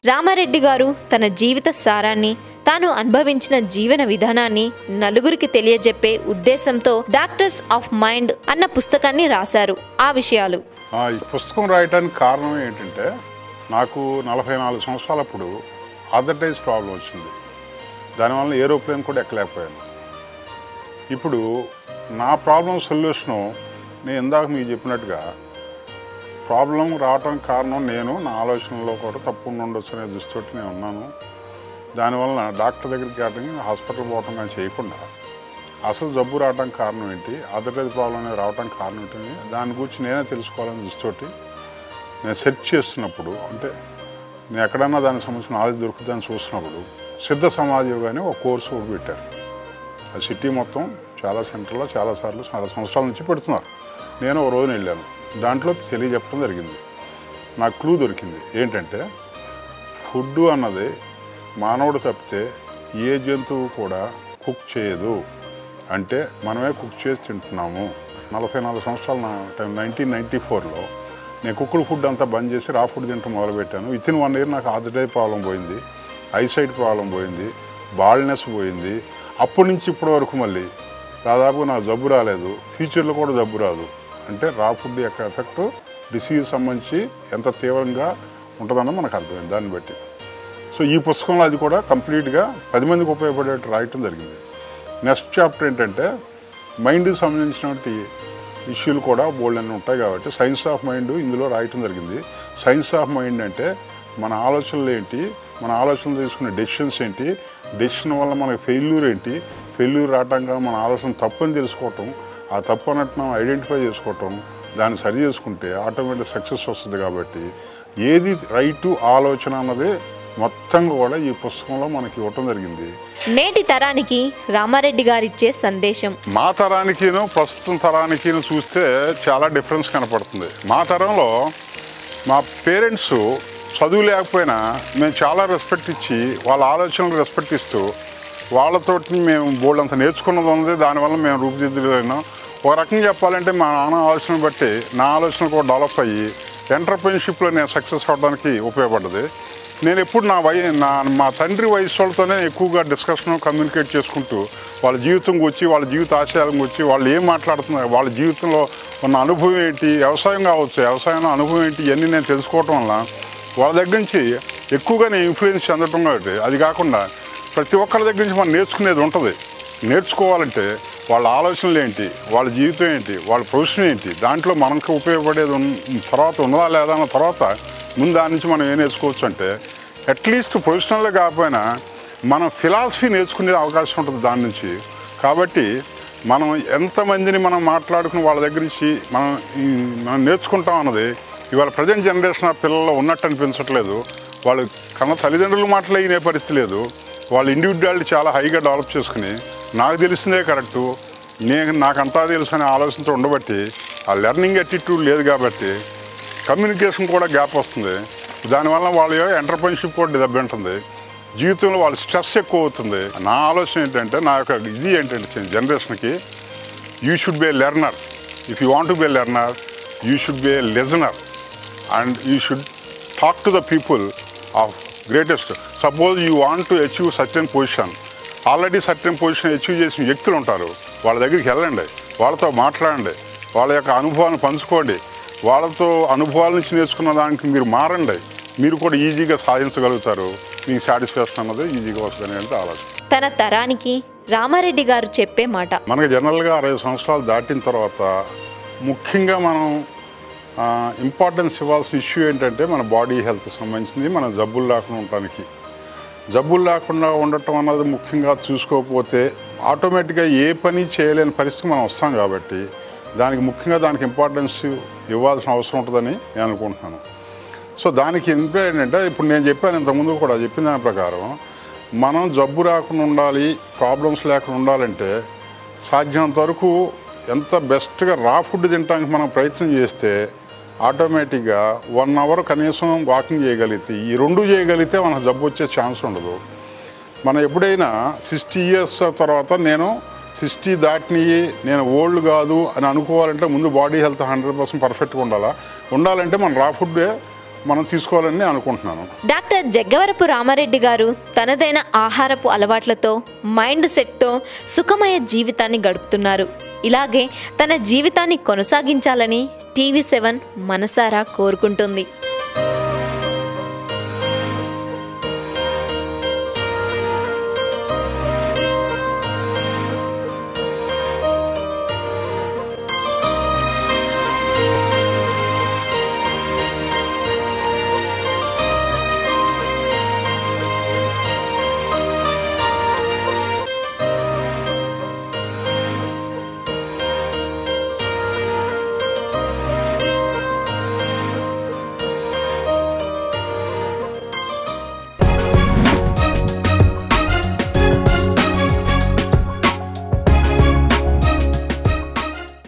రామారెడ్డి గారు తన జీవిత సారాన్ని, తాను అనుభవించిన జీవన విధానాన్ని నలుగురికి తెలియజెప్పే ఉద్దేశంతో డాక్టర్స్ ఆఫ్ మైండ్ అన్న పుస్తకాన్ని రాశారు. ఆ విషయాలు ఈ పుస్తకం రాయడానికి కారణం ఏంటంటే, నాకు 44 సంవత్సరాలప్పుడు ఆర్థరైటిస్ ప్రాబ్లం వచ్చింది. దానివల్ల ఏరోప్లేన్ కూడా ఎక్కలేకపోయాను. ఇప్పుడు నా ప్రాబ్లం సొల్యూషను నేను ఇందాక మీకు చెప్పినట్టుగా ప్రాబ్లం రావడానికి కారణం నేను, నా ఆలోచనలో కూడా తప్పు ఉండొచ్చు అనే దృష్టితోటి నేను ఉన్నాను. దానివల్ల డాక్టర్ దగ్గరికి కానీ హాస్పిటల్ పోవటం కానీ చేయకుండా అసలు జబ్బు రావడానికి కారణం ఏంటి, ఆర్థరైటిస్ ప్రాబ్లం అనేది రావడానికి కారణం ఏంటి, దాని గురించి నేనే తెలుసుకోవాలని దృష్టితోటి నేను సెర్చ్ చేస్తున్నప్పుడు, అంటే నేను ఎక్కడన్నా దానికి సంబంధించిన నాలెడ్జ్ దొరుకుతుందని చూసినప్పుడు సిద్ధ సమాజ్ యోగా అని ఒక కోర్సు ఒకటి పెట్టారు. ఆ సిటీ మొత్తం చాలా సెంటర్లో చాలా సంవత్సరాల నుంచి పెడుతున్నారు. నేను ఒక రోజున వెళ్ళాను. దాంట్లో తెలియజెప్పడం జరిగింది. నాకు క్లూ దొరికింది. ఏంటంటే, ఫుడ్ అన్నది మానవుడు తప్పితే ఏ జంతువు కూడా కుక్ చేయదు. అంటే మనమే కుక్ చేసి తింటున్నాము. 44 సంవత్సరాల నా టైం 1994లో నేను కుక్కుడు ఫుడ్ అంతా బంద్ చేసి రా ఫుడ్ తింటూ మొదలుపెట్టాను. వితిన్ 1 ఇయర్ నాకు ఆర్థరైటిస్ ప్రాబ్లం పోయింది, ఐసైట్ ప్రాబ్లం పోయింది, బాల్నెస్ పోయింది. అప్పటి నుంచి ఇప్పటి వరకు మళ్ళీ దాదాపు నాకు జబ్బు రాలేదు, ఫ్యూచర్లో కూడా జబ్బు రాదు. అంటే రా ఫుడ్ యొక్క ఎఫెక్ట్ డిసీజ్ సంబంధించి ఎంత తీవ్రంగా ఉంటుందన్నో మనకు అర్థమైంది దాన్ని బట్టి. సో ఈ పుస్తకంలో అది కూడా కంప్లీట్గా 10 మందికి ఉపయోగపడేట్టు రాయటం జరిగింది. నెక్స్ట్ చాప్టర్ ఏంటంటే, మైండ్కి సంబంధించినటువంటి ఇష్యూలు కూడా బోల్డ్ అన్నీ ఉంటాయి కాబట్టి సైన్స్ ఆఫ్ మైండ్ ఇందులో రాయటం జరిగింది. సైన్స్ ఆఫ్ మైండ్ అంటే మన ఆలోచనలు ఏంటి, మన ఆలోచనలు తీసుకునే డెసిషన్స్ ఏంటి, డెసిషన్ వల్ల మనకి ఫెయిల్యూర్ ఏంటి, ఫెయిల్యూర్ రావటంగా మన ఆలోచన తప్పు అని తెలుసుకోవటం, ఆ తప్పు అన్నట్టు మనం ఐడెంటిఫై చేసుకోవటం, దాన్ని సరి చేసుకుంటే ఆటోమేటిక్ సక్సెస్ వస్తుంది. కాబట్టి ఏది రైటు ఆలోచన అన్నది మొత్తం కూడా ఈ పుస్తకంలో మనకి ఇవ్వటం జరిగింది. నేటి తరానికి రామారెడ్డి గారిచ్చే సందేశం. మా తరానికిను ప్రస్తుతం తరానికి చూస్తే చాలా డిఫరెన్స్ కనపడుతుంది. మా తరంలో మా పేరెంట్స్ చదువు లేకపోయినా మేము చాలా రెస్పెక్ట్ ఇచ్చి వాళ్ళ ఆలోచనలు రెస్పెక్ట్ ఇస్తూ వాళ్ళతోటి మేము బోల్డ్ అంత నేర్చుకున్నది ఉంది. దానివల్ల మేము రూపుదిద్దులేను. ఒక రకంగా చెప్పాలంటే మా నాన్న ఆలోచన బట్టి నా ఆలోచన కూడా డెవలప్ అయ్యి ఎంటర్‌ప్రెన్యూర్‌షిప్లో నేను సక్సెస్ అవ్వడానికి ఉపయోగపడ్డది. నేను ఎప్పుడు మా తండ్రి వయసు వాళ్ళతోనే ఎక్కువగా డిస్కషన్ కమ్యూనికేట్ చేసుకుంటూ వాళ్ళ జీవితం గురించి, వాళ్ళ జీవిత ఆశయాల గురించి, వాళ్ళు ఏం మాట్లాడుతున్నారు, వాళ్ళ జీవితంలో ఉన్న అనుభవం ఏంటి, వ్యవసాయం కావచ్చు, వ్యవసాయంలో అనుభవం ఏంటి, ఇవన్నీ నేను తెలుసుకోవటం వల్ల వాళ్ళ దగ్గర నుంచి ఎక్కువగా నేను ఇన్ఫ్లుయెన్స్ చెందటం. కాబట్టి అది కాకుండా ప్రతి ఒక్కరి దగ్గర నుంచి మనం నేర్చుకునేది ఉంటుంది. నేర్చుకోవాలంటే వాళ్ళ ఆలోచనలు ఏంటి, వాళ్ళ జీవితం ఏంటి, వాళ్ళ ప్రొఫెషన్ ఏంటి, దాంట్లో మనకు ఉపయోగపడేది తర్వాత ఉన్నదా లేదా అన్న తర్వాత ముందు దాని నుంచి మనం ఏం నేర్చుకోవచ్చు అంటే, అట్లీస్ట్ ప్రొఫెషనల్గా కాకపోయినా మనం ఫిలాసఫీ నేర్చుకునే అవకాశం ఉంటుంది దాని నుంచి. కాబట్టి మనం ఎంతమందిని మనం మాట్లాడుకుని వాళ్ళ దగ్గర నుంచి మనం నేర్చుకుంటాం అన్నది ఇవాళ ప్రజెంట్ జనరేషన్ ఆ పిల్లల్లో ఉన్నట్టు అనిపించట్లేదు. వాళ్ళు కన్న తల్లిదండ్రులు మాటలు అయినే పరిస్థితి లేదు. వాళ్ళ ఇండివిజువాలిటీ చాలా హైగా డెవలప్ చేసుకుని నాకు తెలిసిందే కరెక్టు, నాకంతా తెలుసు అనే ఆలోచనతో ఉండబట్టి ఆ లెర్నింగ్ యాటిట్యూడ్ లేదు. కాబట్టి కమ్యూనికేషన్ కూడా గ్యాప్ వస్తుంది. దానివల్ల వాళ్ళ ఎంటర్‌ప్రెన్యూర్‌షిప్ కూడా దెబ్బతింటుంది. జీవితంలో వాళ్ళ స్ట్రెస్ ఎక్కువ అవుతుంది. నా ఆలోచన ఏంటంటే, నా యొక్క ఇది ఏంటంటే జనరేషన్కి, you should be A learner. If you want to be A learner, you should be A listener and you should talk to the people of greatest. Suppose you want to achieve certain position, already certain position achieve చేసిన వ్యక్తులు ఉంటారు, వాళ్ళ దగ్గరికి వెళ్ళండి, వాళ్ళతో మాట్లాడండి, వాళ్ళ యొక్క అనుభవాన్ని పంచుకోండి, వాళ్ళతో అనుభవాల నుంచి నేర్చుకున్న దానికి మీరు మారండి, మీరు కూడా ఈజీగా సాధించగలుగుతారు, మీకు సాటిస్ఫాక్షన్ అన్నది ఈజీగా వస్తుంది అనేది ఆలోచన. తన తరానికి రామారెడ్డి గారు చెప్పే మాట. మనకి జనరల్గా 60 సంవత్సరాలు దాటిన తర్వాత ముఖ్యంగా మనం ఇంపార్టెన్స్ ఇవ్వాల్సిన ఇష్యూ ఏంటంటే మన బాడీ హెల్త్ సంబంధించింది. మన జబ్బులు లేకుండా ఉండటానికి, జబ్బులు లేకుండా ఉండటం అన్నది ముఖ్యంగా చూసుకోకపోతే ఆటోమేటిక్గా ఏ పని చేయలేని పరిస్థితి మనం వస్తాం. కాబట్టి దానికి ముఖ్యంగా దానికి ఇంపార్టెన్స్ ఇవ్వాల్సిన అవసరం ఉంటుందని నేను అనుకుంటున్నాను. సో దానికి ఏంటంటే, ఇప్పుడు నేను చెప్పాను ఇంతకుముందు కూడా చెప్పిన దాని ప్రకారం మనం జబ్బు రాకుండా ఉండాలి, ప్రాబ్లమ్స్ లేకుండా ఉండాలంటే సాధ్యమైనంత వరకు ఎంత బెస్ట్గా రా ఫుడ్ తినడానికి మనం ప్రయత్నం చేస్తే ఆటోమేటిక్గా 1 అవర్ కనీసం వాకింగ్ చేయగలిగితే, ఈ 2 చేయగలిగితే మనకు జబ్బు వచ్చే ఛాన్స్ ఉండదు. మనం ఎప్పుడైనా 60 ఇయర్స్ తర్వాత నేను 60 దాటినవి, నేను ఓల్డ్ కాదు అని అనుకోవాలంటే ముందు బాడీ హెల్త్ 100% పర్ఫెక్ట్గా ఉండాలంటే మనం రా ఫుడ్ మనం తీసుకోవాలని అనుకుంటున్నాను. డాక్టర్ జగ్గవరపు రామారెడ్డి గారు తనదైన ఆహారపు అలవాట్లతో మైండ్ సెట్తో సుఖమయ జీవితాన్ని గడుపుతున్నారు. ఇలాగే తన జీవితాన్ని కొనసాగించాలని TV7 మనసారా కోరుకుంటుంది.